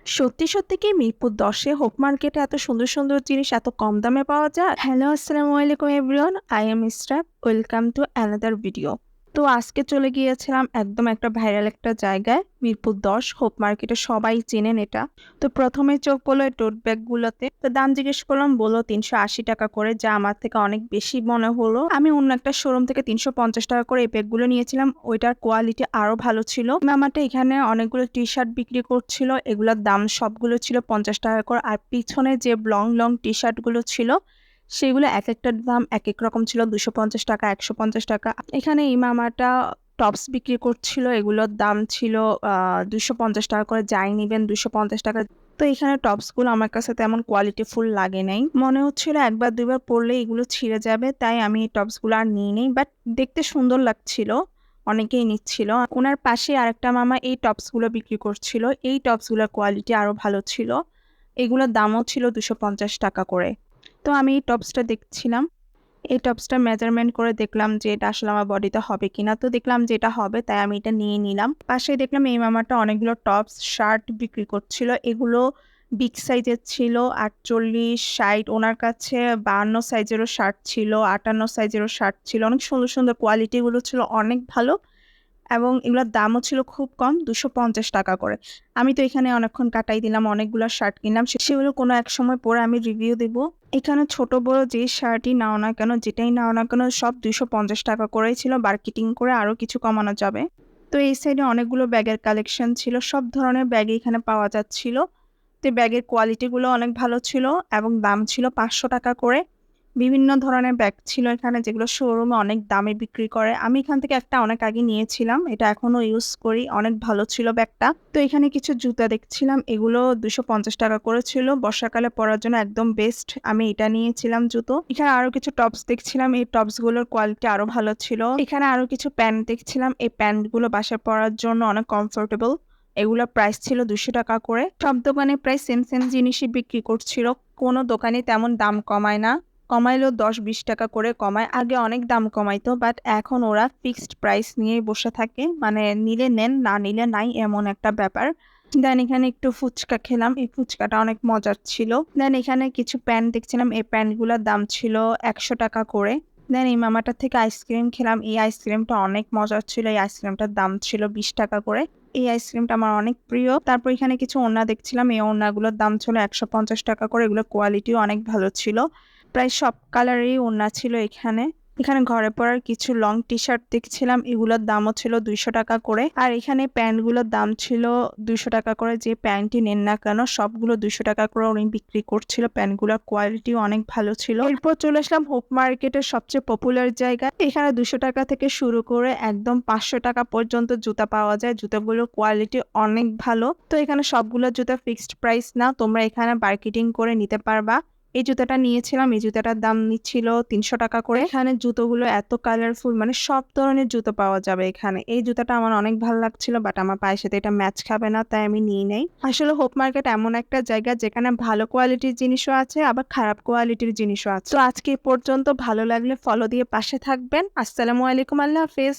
সত্যি সত্যি কি মিরপুর ১০ হোপ মার্কেটে এত সুন্দর সুন্দর জিনিস এত কম দামে পাওয়া যায়? হ্যালো, আসসালামু আলাইকুম everyone. I am Israt. Welcome to another video. তো আজকে চলে গিয়েছিলাম একদম একটা ভাইরাল একটা জায়গায়, মিরপুর ১০ হোপ মার্কেটে, সবাই চেনেন এটা। তো প্রথমে চোখ পড়লো এই টোট ব্যাগগুলোতে। তো দাম জিজ্ঞেস করলাম, বললো ৩৮০ টাকা করে, যা আমার থেকে অনেক বেশি মনে হলো। আমি অন্য একটা শোরুম থেকে ৩৫০ টাকা করে এই ব্যাগগুলো নিয়েছিলাম, ওইটার কোয়ালিটি আরো ভালো ছিল। মামাটা এখানে অনেকগুলো টি শার্ট বিক্রি করছিল, এগুলোর দাম সবগুলো ছিল 50 টাকা করে। আর পিছনে যে লং লং টি শার্ট গুলো ছিল সেগুলো এক একটার দাম এক এক রকম ছিল, 250 টাকা, 150 টাকা। এখানে এই মামাটা টপস বিক্রি করছিল, এগুলোর দাম ছিল 250 টাকা করে, যাই নিবেন 250 টাকা। তো এখানে টপস গুলো আমার কাছে তেমন কোয়ালিটিফুল লাগে নাই, মনে হচ্ছিল একবার দুইবার পরলে এগুলো ছিঁড়ে যাবে, তাই আমি এই টপস গুলো আর নিই নেই। বাট দেখতে সুন্দর লাগছিল, অনেকেই নিচ্ছিল। ওনার পাশে আরেকটা মামা এই টপস গুলো বিক্রি করছিল, এই টপস গুলোর কোয়ালিটি আরো ভালো ছিল, এগুলোর দামও ছিল 250 টাকা করে। তো আমি এই টপসটা দেখছিলাম, এই টপসটা মেজারমেন্ট করে দেখলাম যে এটা আসলে আমার বডিতে হবে কিনা। তো দেখলাম যে এটা হবে, তাই আমি এটা নিয়ে নিলাম। পাশে দেখলাম এই মামাটা অনেকগুলো টপস শার্ট বিক্রি করছিল, এগুলো বিগ সাইজের ছিল, 48, 60। ওনার কাছে 52 সাইজেরও শার্ট ছিল, 58 সাইজেরও শার্ট ছিল, অনেক সুন্দর সুন্দর, কোয়ালিটিগুলো ছিল অনেক ভালো, এবং এগুলোর দামও ছিল খুব কম, 250 টাকা করে। আমি তো এখানে অনেকক্ষণ কাটাই দিলাম, অনেকগুলো শার্ট কিনলাম, সেগুলো কোনো এক সময় পরে আমি রিভিউ দেব। এখানে ছোট বড় যে শার্টই নাও না কেন, যেটাই নাও না কেন, সব 250 টাকা করেই ছিল, মার্কেটিং করে আরো কিছু কমানো যাবে। তো এই সাইডে অনেকগুলো ব্যাগের কালেকশন ছিল, সব ধরনের ব্যাগ এখানে পাওয়া যাচ্ছিল। তো ব্যাগের কোয়ালিটিগুলো অনেক ভালো ছিল এবং দাম ছিল 500 টাকা করে। বিভিন্ন ধরনের ব্যাগ ছিল এখানে, যেগুলো শোরুমে অনেক দামে বিক্রি করে। আমি এখান থেকে একটা অনেক আগে নিয়েছিলাম, এটা এখনো ইউজ করি, অনেক ভালো ছিল ব্যাগটা। তো এখানে কিছু জুতা দেখছিলাম, এগুলো 250 টাকা করে ছিল, বর্ষাকালে পরার জন্য একদম বেস্ট। আমি এটা নিয়েছিলাম জুতো। এখানে আরো কিছু টপস দেখছিলাম, এই টপস গুলোর কোয়ালিটি আরো ভালো ছিল। এখানে আরো কিছু প্যান্ট দেখছিলাম, এই প্যান্ট গুলো বাসায় পরার জন্য অনেক কমফোর্টেবল। এগুলোর প্রাইস ছিল 200 টাকা করে। সব দোকানে প্রায় সেম সেম জিনিসই বিক্রি করছিল, কোনো দোকানে তেমন দাম কমায় না, কমাইলেও 10-20 টাকা করে কমায়। আগে অনেক দাম কমাইতো, বাট এখন ওরা ফিক্সড প্রাইস নিয়ে বসে থাকে, মানে নিলে নেন, না নিলে নাই, এমন একটা ব্যাপার। দেন এখানে একটু ফুচকা খেলাম, এই ফুচকাটা অনেক মজার ছিল। দেন এখানে কিছু প্যান্ট দেখছিলাম, এই প্যান্টগুলোর দাম ছিল 100 টাকা করে। দেন এই মামাটার থেকে আইসক্রিম খেলাম, এই আইসক্রিমটা অনেক মজার ছিল, এই আইসক্রিমটার দাম ছিল 20 টাকা করে। এই আইসক্রিমটা আমার অনেক প্রিয়। তারপর এখানে কিছু ওড়না দেখছিলাম, এই ওড়নাগুলোর দাম ছিল 150 টাকা করে, এগুলোর কোয়ালিটিও অনেক ভালো ছিল। প্রায় সব কালারেরই ওড়না ছিল এখানে। এখানে ঘরে পরার কিছু লং টি শার্ট দেখছিলাম, এগুলোর দামও ছিল 200 টাকা করে। আর এখানে প্যান্টগুলোর দাম ছিল 200 টাকা করে, যে প্যান্টই নেন না কেন সবগুলো 200 টাকা করে উনি বিক্রি করছিল। প্যান্টগুলোর কোয়ালিটিও অনেক ভালো ছিল। এরপর চলে আসলাম হোপ মার্কেটের সবচেয়ে পপুলার জায়গা। এখানে 200 টাকা থেকে শুরু করে একদম 500 টাকা পর্যন্ত জুতা পাওয়া যায়, জুতাগুলোর কোয়ালিটি অনেক ভালো। তো এখানে সবগুলো জুতা ফিক্সড প্রাইস না, তোমরা এখানে মার্কেটিং করে নিতে পারবা। এই জুতাটা নিয়েছিলাম, এই জুতাটার দাম নিচ্ছিল 300 টাকা করে। এখানে জুতোগুলো এত কালারফুল, মানে সব ধরনের জুতো পাওয়া যাবে এখানে। এই জুতাটা আমার অনেক ভালো লাগছিল, বাট আমার পায়ের সাথে এটা ম্যাচ খাবে না, তাই আমি নিই নাই। আসলে হোপ মার্কেট এমন একটা জায়গা যেখানে ভালো কোয়ালিটির জিনিসও আছে, আবার খারাপ কোয়ালিটির জিনিসও আছে। তো আজকে এই পর্যন্ত, ভালো লাগলে ফলো দিয়ে পাশে থাকবেন। আসসালামু আলাইকুম, আল্লাহ হাফেজ।